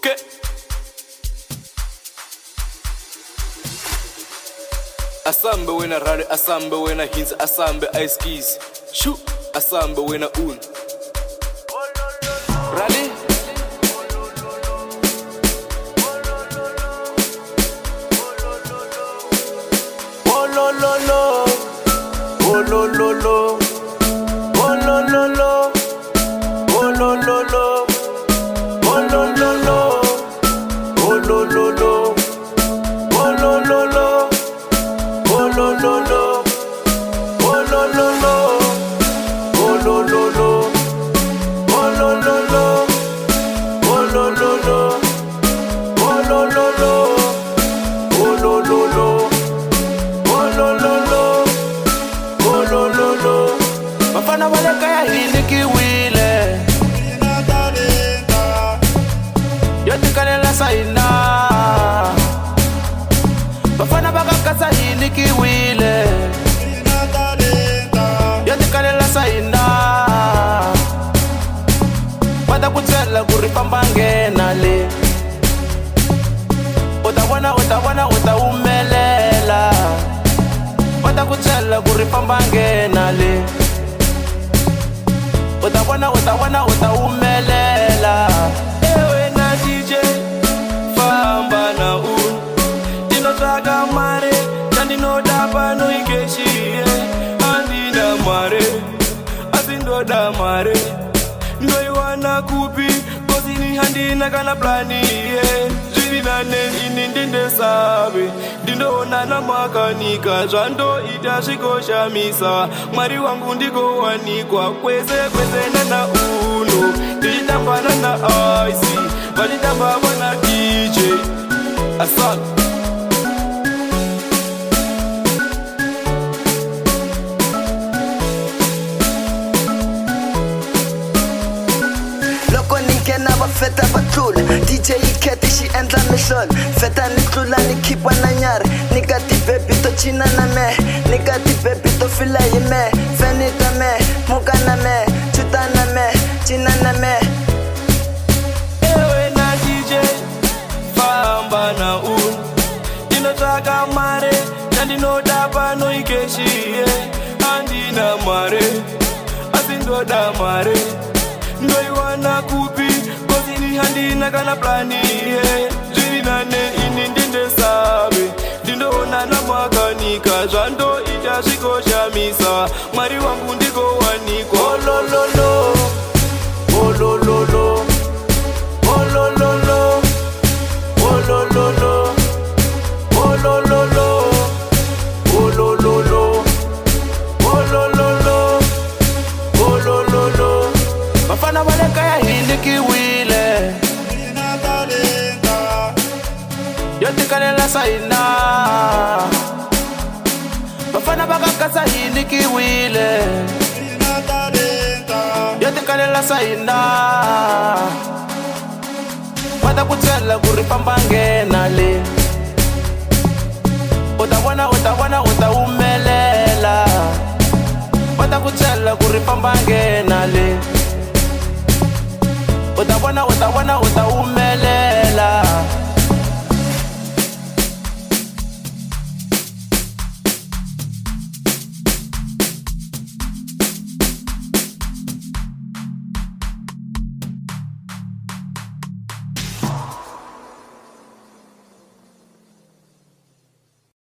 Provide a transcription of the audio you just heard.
Okay. Asambe wena rally, asambe wena hints, asambe ice keys. Shoot, asambe wena un. Rally. Oh lo lo lo, oh lo lo lo, oh lo lo lo, oh lo lo lo, oh lo lo lo, oh lo lo lo, oh lo lo lo, oh lo lo lo, oh lo lo lo, oh lo lo lo, oh lo lo lo, oh lo lo lo, oh lo lo lo, oh lo lo lo. Oh lo lo lo, Vafana wale kaya hilikiwile. Yote kalela saina. Vafana bakakasa hilikiwile. Yote kalela saina. Bada kutela kuripamba ngena le. Utaumelela. Bada kutela kuripamba ngena le. Utaumelela. Ewe na DJ famba na un. Dino traga mare, jandino dapa no ikeshi. Andina mare, asindo da mare. No iwana kupi, kozi ni handina kana plani. Jivina nen inindinde sabe. Dindo nana makanika, jando ita shikosha misa. Mari wangu ndiko wanikwa, kweze nana uno. Ditamba nana icy, baditamba wana DJ. Asal. Na vafeta patrula DJ iketi xi endla mihlolo feta ni tlula ni khipa na nyari ni ka tibebi to cina na me ni ka tibebi to fila hi me feni ta me muka na me chuta na me cina na me. Ewe na DJ famba na un dino traga mare jandino dapa no ikeshi andina mare asindo da mare no iwana kupi kozi ni handina kana plani jina ne inindinde sabe dindo nana makanika jando ita shikosha misa mari wangu ndiko wanikwa. Oh lo lo lo, oh lo lo lo, oh lo lo lo, oh lo lo lo, oh lo lo lo, oh lo lo lo, oh lo lo lo, oh lo lo lo. Vafana wale kaya hilikiwile. Yote kalela saina. Vafana bakakasa hilikiwile. Yote kalela saina. Bada kutela kuripamba ngena le. Utaumelela. Bada kutela kuripamba ngena le. Utaumelela.